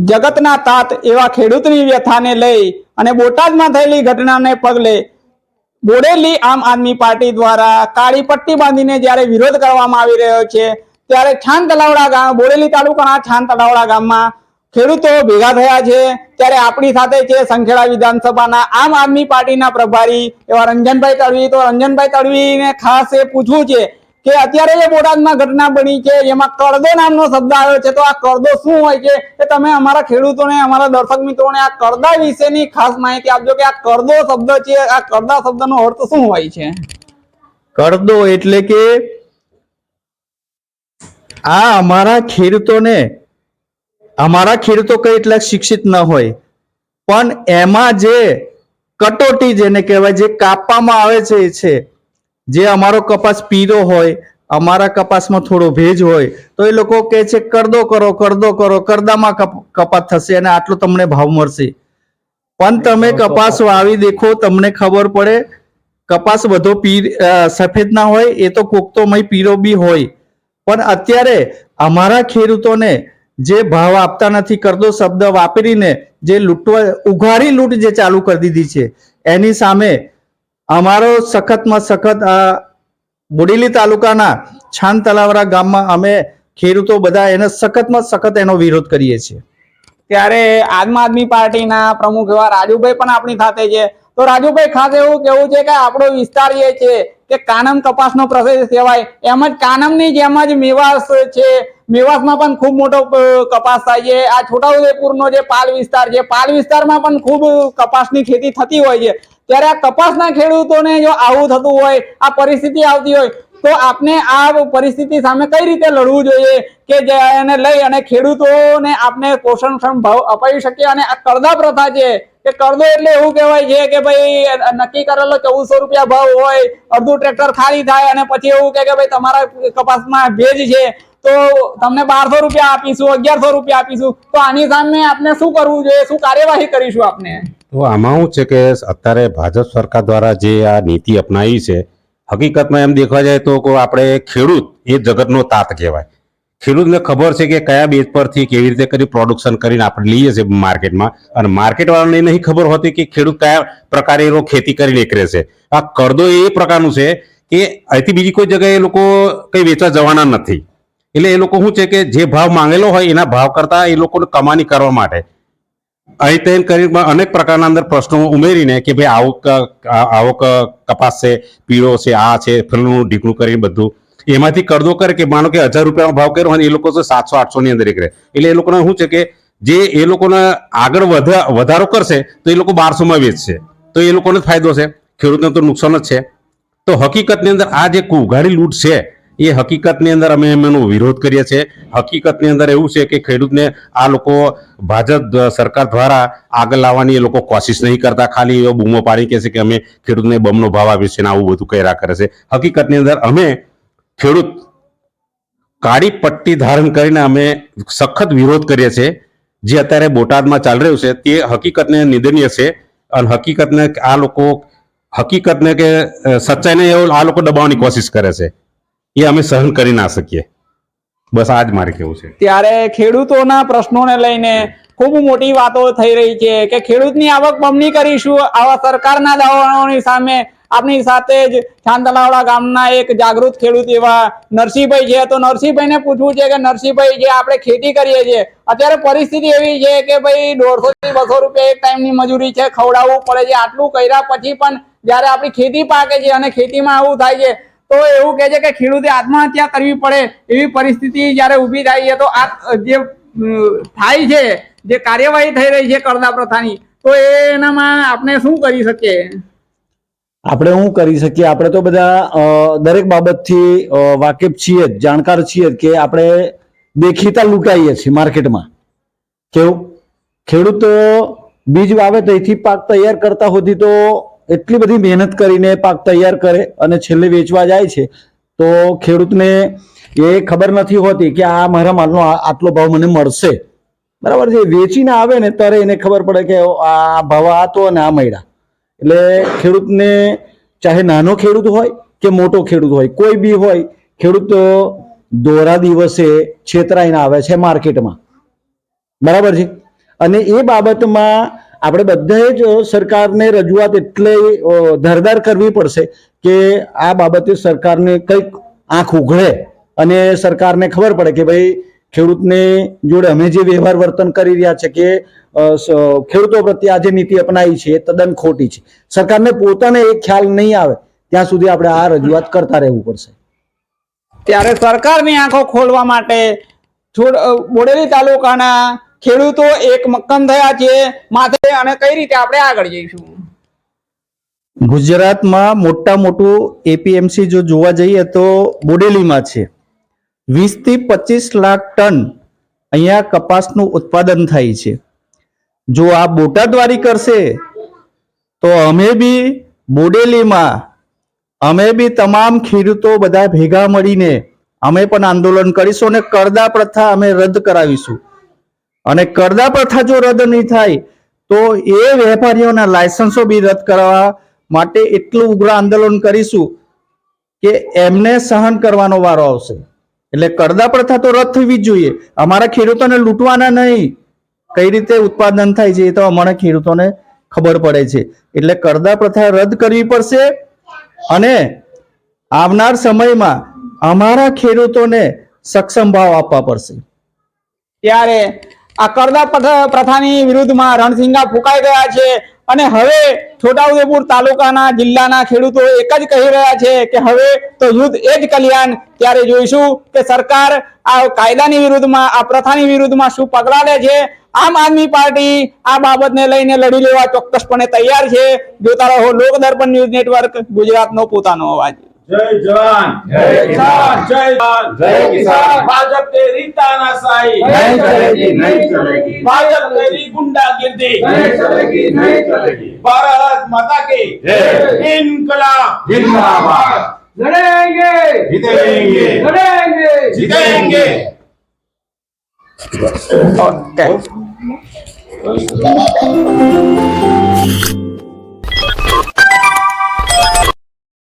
જગતના તાત એવા ખેડૂતની વ્યથાને લઈ અને બોટાદમાં થયેલી ઘટનાને પગલે બોડેલી આમ આદમી પાર્ટી દ્વારા કાળી પટ્ટી બાંધીને જ્યારે વિરોધ કરવામાં આવી રહ્યો છે, ત્યારે છાન તલાવડા ગામ, બોડેલી તાલુકાના છાન તલાવડા ગામમાં ખેડૂતો ભેગા થયા છે। ત્યારે આપણી સાથે છે સંખેડા વિધાનસભાના આમ આદમી પાર્ટીના પ્રભારી એવા રંજનભાઈ તડવી। તો રંજનભાઈ તડવીને ખાસ એ પૂછવું છે કે અત્યારે જે બોટાદમાં ઘટના બની છે જેમાં કરદો નામનો શબ્દ આવ્યો છે, તો આ કરદો શું હોય છે એ તમે અમારા ખેડૂતોને, અમારા દર્શક મિત્રોને આ કરદા વિશેની ખાસ માહિતી આપજો કે આ કરદો શબ્દ છે, આ કરદા શબ્દનો અર્થ શું હોય છે? કરદો એટલે કે આ અમારા ખેડૂતો કઈ એટલા શિક્ષિત ન હોય, પણ એમાં જે કટોટી જેને કહેવાય, જે કાપવામાં આવે છે એ છે જે અમારો કપાસ પીળો હોય, અમારા કપાસમાં થોડો ભેજ હોય તો એ લોકો કહે છે કરદો કરો, કરદો કરો, કરદામાં કપાસ થશે અને આટલો તમને ભાવ મળશે। પણ તમે કપાસ વાવી દેખો, તમને ખબર પડે કપાસ બધો સફેદ ના હોય, એ તો કોકતોમય પીળો બી હોય। પણ અત્યારે અમારા ખેડૂતોને જે ભાવ આપતા નથી, કરદો શબ્દ વાપરીને જે લૂંટવા, ઉઘાડી લૂંટ જે ચાલુ કરી દીધી છે, એની સામે અમારો સખતમાં સખત આ બોડેલી તાલુકાના છાન તલાવડા ગામમાં અમે ખેડૂતો બધા એને સખતમાં સખત એનો વિરોધ કરીએ છીએ। ત્યારે આમ આદમી પાર્ટીના પ્રમુખ એવા રાજુભાઈ પણ આપણી સાથે છે। તો રાજુભાઈ, ખાસ એવું કેવું છે કે આપણો વિસ્તાર એ છે કે કાનમ કપાસનો પ્રદેશ કહેવાય, એમ જ કાનમની જેમ જ મેવાસ છે, મેવાસમાં પણ ખૂબ મોટો કપાસ થાય છે। આ છોટાઉદેપુરનો જે પાલ વિસ્તાર છે, પાલ વિસ્તારમાં પણ ખૂબ કપાસની ખેતી થતી હોય છે। ત્યારે આ કપાસના ખેડૂતોને જો આવું થતું હોય, આ પરિસ્થિતિ આવતી હોય, તો આપને આ પરિસ્થિતિ સામે કઈ રીતે લડવું જોઈએ કે જેને લઈ અને ખેડૂતોને આપને પોષણક્ષમ ભાવ અપાવી શકીએ? અને આ કરદા પ્રથા છે કે કરદો એટલે એવું કહેવાય છે કે ભાઈ નક્કી કરેલો 1400 રૂપિયા ભાવ હોય, અડધું ટ્રેક્ટર ખાલી થાય અને પછી એવું કે ભાઈ તમારા કપાસમાં ભેજ છે તો તમને 1200 રૂપિયા આપીશું, 1100 રૂપિયા આપીશું। તો આની સામે આપણે શું કરવું જોઈએ, શું કાર્યવાહી કરીશું આપને? તો આમાં શું છે કે અત્યારે ભાજપ સરકાર દ્વારા જે આ નીતિ અપનાવી છે, હકીકતમાં એમ દેખવા જાય તો આપણે ખેડૂત એ જગતનો તાત કહેવાય। ખેડૂતને ખબર છે કે કયા બેઝ પરથી કેવી રીતે કરી પ્રોડક્શન કરીને આપણે લઈએ છીએ માર્કેટમાં, અને માર્કેટ વાળાને નહીં ખબર હોતી કે ખેડૂત કયા પ્રકારે એનો ખેતી કરીને નીકળે છે। આ કરદો એ પ્રકારનું છે કે અહીંથી બીજી કોઈ જગ્યાએ એ લોકો કઈ વેચવા જવાના નથી, એટલે એ લોકો શું છે કે જે ભાવ માંગેલો હોય એના ભાવ કરતા એ લોકોને કમાણી કરવા માટે અહીં તેમ કરી અનેક પ્રકારના અંદર પ્રશ્નો ઉમેરીને કે ભાઈ આવો કપાસ છે, પીળો છે, આ છે, ફલનું ઢીકણું કરીને બધું એમાંથી કરદો કરે કે માનો કે 1000 રૂપિયાનો ભાવ કર્યો અને એ લોકો 700-800 ની અંદર કરે, એટલે એ લોકોને શું છે કે જે એ લોકોને આગળ વધારો કરશે તો એ લોકો 1200 માં વેચશે, તો એ લોકોને ફાયદો છે, ખેડૂતને તો નુકસાન જ છે। તો હકીકતની અંદર આ જે ઉઘાડી લૂંટ છે એ હકીકતની અંદર અમે એનો વિરોધ કરીએ છીએ। હકીકતની અંદર એવું છે કે ખેડૂતને આ લોકો ભાજપ સરકાર દ્વારા આગળ લાવવાની એ લોકો કોશિશ નહીં કરતા, ખાલી એવો બૂમો પાડી કહે છે કે અમે ખેડૂતને બમનો ભાવ આપીએ છીએ ને આવું બધું કર્યા કરે છે। હકીકતની અંદર અમે ખેડૂત કાળી પટ્ટી ધારણ કરીને અમે સખત વિરોધ કરીએ છીએ। જે અત્યારે બોટાદમાં ચાલી રહ્યું છે તે હકીકતને નિંદનીય છે, અને હકીકતને આ લોકો હકીકતને કે સચ્ચાઈને આ લોકો દબાવવાની કોશિશ કરે છે, એ અમે સહન કરી ના શકીએ। બસ આ જ મારે કહેવું છે। ત્યારે ખેડૂતોના પ્રશ્નોને લઈને ખૂબ મોટી વાતો થઈ રહી છે કે ખેડૂતની આવક બમણી કરીશું, આવા સરકારના દાવાઓની સામે આપણી સાથે જ છાનતલાવડા ગામના એક જાગૃત ખેડૂત એવા નરસિંહભાઈ છે। તો નરસિંહભાઈને પૂછવું છે કે નરસિંહભાઈ, જે આપણે ખેતી કરીએ છીએ અત્યારે પરિસ્થિતિ એવી છે કે ભાઈ 150 થી 200 રૂપિયા એક ટાઈમની મજૂરી છે, ખવડાવવું પડે છે। આટલું કર્યા પછી પણ જયારે આપણી ખેતી પાકે છે અને ખેતીમાં આવું થાય છે તો એવું કહે છે કે ખેડૂતે આત્મહત્યા કરવી પડે એવી પરિસ્થિતિ જયારે ઊભી થાય છે, તો આ જે થાય છે, જે કાર્યવાહી થઈ રહી છે કરદા પ્રથાની, તો એનામાં આપણે શું કરી શકીએ? આપણે શું કરી શકીએ? આપણે તો બધા દરેક બાબતથી વાકેફ છીએ, જાણકાર છીએ કે આપણે દેખીતા લૂંટાઈએ છીએ માર્કેટમાં। કેવું ખેડૂતો બીજ વાવે ત્યાંથી પાક તૈયાર કરતા સુધી તો એટલી બધી મહેનત કરીને પાક તૈયાર કરે અને છેલ્લે વેચવા જાય છે તો ખેડૂતને એ ખબર નથી હોતી કે આ મારા માલનો આટલો ભાવ મને મળશે, બરાબર છે। વેચીને આવે ને ત્યારે એને ખબર પડે કે આ ભાવ આ તો અને આ મળ્યા। એટલે ખેડૂતને, ચાહે નાનો ખેડૂત હોય કે મોટો ખેડૂત હોય, કોઈ બી હોય, ખેડૂત દોરા દિવસે છેતરાઈને આવે છે માર્કેટમાં, બરાબર છે। અને એ બાબતમાં આપણે બધાએ જ સરકારને રજૂઆત એટલે ધારદાર કરવી પડશે કે આ બાબતે સરકારને કંઈક આંખ ઉઘડે અને સરકારને ખબર પડે કે ભાઈ ખેડૂતને જોડે અમે જે વ્યવહાર વર્તન કરી રહ્યા છે કે ખેડૂતો પ્રત્યે આ જે નીતિ અપનાવી છે એ તદ્દન ખોટી છે. સરકારને પોતાને એ ખ્યાલ નહીં આવે ત્યાં સુધી આપણે આ રજૂઆત કરતા રહેવું પડશે. ત્યારે સરકારની આંખો ખોલવા માટે બોડેલી તાલુકાના ખેડૂતો એક મક્કમ થયા છે માથે, અને કઈ રીતે આપણે આગળ જઈશું. ગુજરાતમાં મોટું એપીએમસી જો જોવા જઈએ તો બોડેલીમાં છે. 20 થી 25 લાખ ટન અહીંયા કપાસનું ઉત્પાદન થાય છે. જો આ બોટાદવારી કરશે તો અમે બી બોડેલીમાં તમામ ખેડૂતો બધા ભેગા મળીને અમે પણ આંદોલન કરીશું અને કરદા પ્રથા અમે રદ કરાવીશું. અને કરદા પ્રથા જો રદ નહીં થાય તો એ વેપારીઓના લાયસન્સો બી રદ કરવા માટે એટલું ઉગ્ર આંદોલન કરીશું કે એમને સહન કરવાનો વારો આવશે. એટલે કરદા પ્રથા તો રદ થવી જ જોઈએ. અમારા ખેડૂતોને લૂંટવાના નહીં, કઈ રીતે ઉત્પાદન થાય છે એ તો અમારા ખેડૂતોને ખબર પડે છે. એટલે કરદા પ્રથા રદ કરવી પડશે અને આવનાર સમયમાં અમારા ખેડૂતોને સક્ષમ ભાવ આપવા પડશે. ત્યારે આ કરદા પ્રથાની વિરુદ્ધમાં રણસિંગા ફૂંકાઈ ગયા છે અને હવે છોટાઉદેપુર તાલુકાના જિલ્લાના ખેડૂતો એક જ કહી રહ્યા છે કે હવે તો યુદ્ધ એ જ કલ્યાણ. ત્યારે જોઈશું કે સરકાર આ કાયદાની વિરુદ્ધમાં, આ પ્રથાની વિરુદ્ધમાં શું પગલાં લે છે. આમ આદમી પાર્ટી આ બાબતને લઈને લડી લેવા ચોક્કસપણે તૈયાર છે. જોતા રહો લોક દર્પણ ન્યૂઝ નેટવર્ક, ગુજરાતનો પોતાનો અવાજ. જય જવાન, જય કિસાન, જય જવાન, જય કિસાન. भाजप तेरी तानाशाही नहीं चलेगी, नहीं चलेगी. भाजप तेरी गुंडागिर्दी नहीं चलेगी, नहीं चलेगी. भारत माता की जय. इनकलाब जिंदाबाद. लड़ेंगे, जीतेंगे, लड़ेंगे, जीतेंगे. Okay.